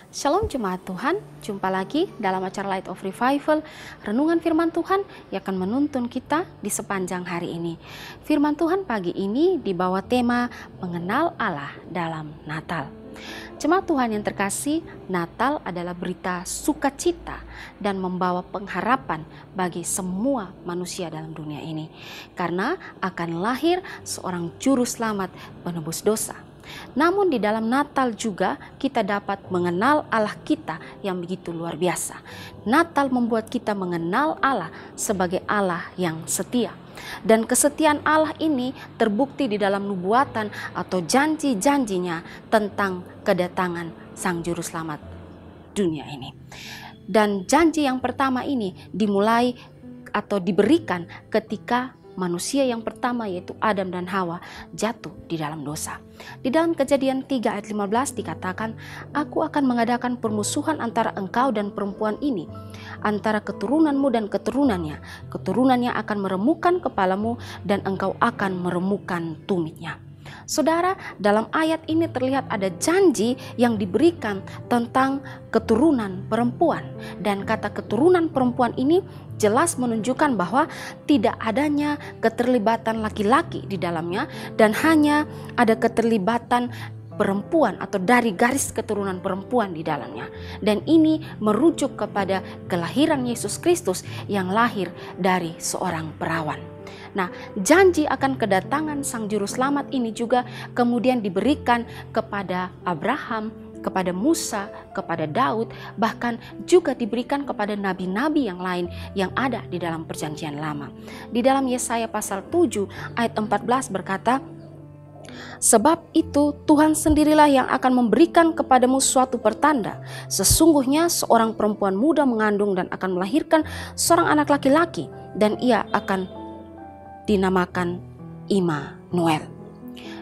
Shalom Jemaat Tuhan, jumpa lagi dalam acara Light of Revival, renungan firman Tuhan yang akan menuntun kita di sepanjang hari ini. Firman Tuhan pagi ini dibawa tema mengenal Allah dalam Natal. Jemaat Tuhan yang terkasih, Natal adalah berita sukacita dan membawa pengharapan bagi semua manusia dalam dunia ini. Karena akan lahir seorang juru selamat penebus dosa. Namun di dalam Natal juga kita dapat mengenal Allah kita yang begitu luar biasa. Natal membuat kita mengenal Allah sebagai Allah yang setia. Dan kesetiaan Allah ini terbukti di dalam nubuatan atau janji-janjinya tentang kedatangan Sang Juru Selamat dunia ini. Dan janji yang pertama ini dimulai atau diberikan ketika manusia yang pertama yaitu Adam dan Hawa jatuh di dalam dosa. Di dalam Kejadian 3 ayat 15 dikatakan, "Aku akan mengadakan permusuhan antara engkau dan perempuan ini, antara keturunanmu dan keturunannya. Keturunannya akan meremukkan kepalamu dan engkau akan meremukkan tumitnya." Saudara, dalam ayat ini terlihat ada janji yang diberikan tentang keturunan perempuan. Dan kata keturunan perempuan ini jelas menunjukkan bahwa tidak adanya keterlibatan laki-laki di dalamnya dan hanya ada keterlibatan perempuan atau dari garis keturunan perempuan di dalamnya. Dan ini merujuk kepada kelahiran Yesus Kristus yang lahir dari seorang perawan. Nah, janji akan kedatangan Sang Juru Selamat ini juga kemudian diberikan kepada Abraham, kepada Musa, kepada Daud, bahkan juga diberikan kepada nabi-nabi yang lain yang ada di dalam Perjanjian Lama. Di dalam Yesaya pasal 7 ayat 14 berkata, "Sebab itu Tuhan sendirilah yang akan memberikan kepadamu suatu pertanda. Sesungguhnya seorang perempuan muda mengandung dan akan melahirkan seorang anak laki-laki, dan ia akan dinamakan Immanuel."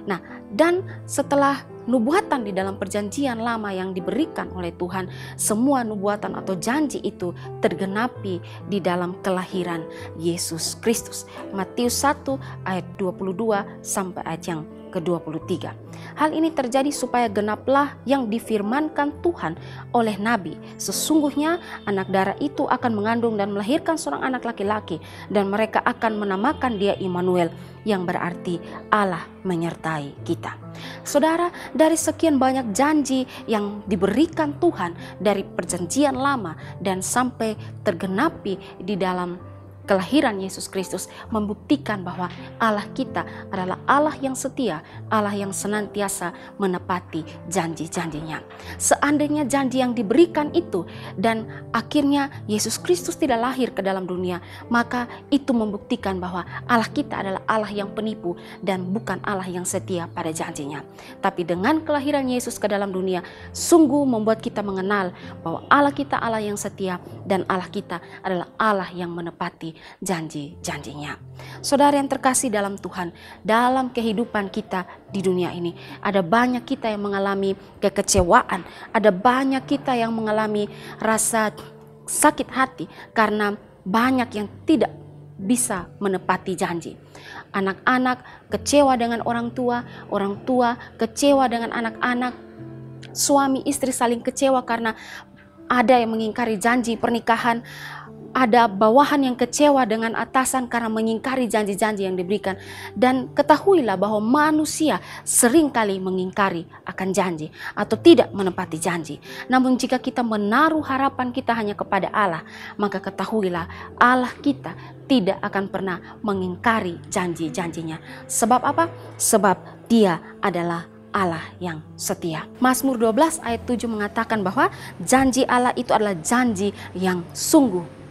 Nah, dan setelah nubuatan di dalam Perjanjian Lama yang diberikan oleh Tuhan, semua nubuatan atau janji itu tergenapi di dalam kelahiran Yesus Kristus. Matius 1 ayat 22 sampai ayat yang ke-23. Hal ini terjadi supaya genaplah yang difirmankan Tuhan oleh Nabi. "Sesungguhnya anak darah itu akan mengandung dan melahirkan seorang anak laki-laki, dan mereka akan menamakan dia Immanuel," yang berarti Allah menyertai kita. Saudara, dari sekian banyak janji yang diberikan Tuhan dari Perjanjian Lama dan sampai tergenapi di dalam kelahiran Yesus Kristus membuktikan bahwa Allah kita adalah Allah yang setia, Allah yang senantiasa menepati janji-janjinya. Seandainya janji yang diberikan itu dan akhirnya Yesus Kristus tidak lahir ke dalam dunia, maka itu membuktikan bahwa Allah kita adalah Allah yang penipu dan bukan Allah yang setia pada janjinya. Tapi dengan kelahiran Yesus ke dalam dunia, sungguh membuat kita mengenal bahwa Allah kita Allah yang setia dan Allah kita adalah Allah yang menepati janji-janjinya. Saudara yang terkasih dalam Tuhan, dalam kehidupan kita di dunia ini ada banyak kita yang mengalami kekecewaan, ada banyak kita yang mengalami rasa sakit hati karena banyak yang tidak bisa menepati janji. Anak-anak kecewa dengan orang tua kecewa dengan anak-anak, suami istri saling kecewa karena ada yang mengingkari janji pernikahan. Ada bawahan yang kecewa dengan atasan karena mengingkari janji-janji yang diberikan. Dan ketahuilah bahwa manusia seringkali mengingkari akan janji atau tidak menepati janji. Namun jika kita menaruh harapan kita hanya kepada Allah, maka ketahuilah Allah kita tidak akan pernah mengingkari janji-janjinya. Sebab apa? Sebab Dia adalah Allah yang setia. Mazmur 12 ayat 7 mengatakan bahwa janji Allah itu adalah janji yang sungguh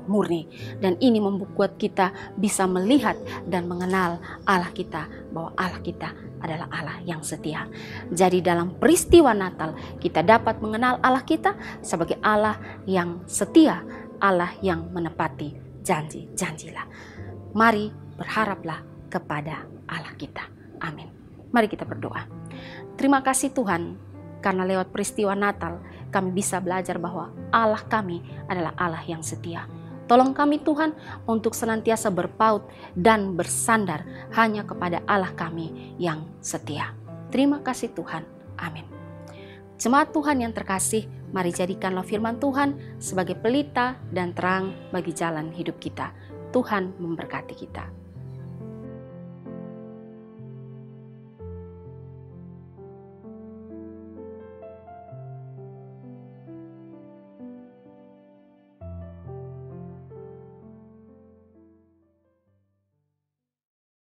murni, dan ini membuat kita bisa melihat dan mengenal Allah kita, bahwa Allah kita adalah Allah yang setia. Jadi dalam peristiwa Natal kita dapat mengenal Allah kita sebagai Allah yang setia, Allah yang menepati janji-janjilah. Mari berharaplah kepada Allah kita. Amin. Mari kita berdoa. Terima kasih Tuhan, karena lewat peristiwa Natal kami bisa belajar bahwa Allah kami adalah Allah yang setia. Tolong kami Tuhan untuk senantiasa berpaut dan bersandar hanya kepada Allah kami yang setia. Terima kasih Tuhan. Amin. Jemaat Tuhan yang terkasih, mari jadikanlah firman Tuhan sebagai pelita dan terang bagi jalan hidup kita. Tuhan memberkati kita.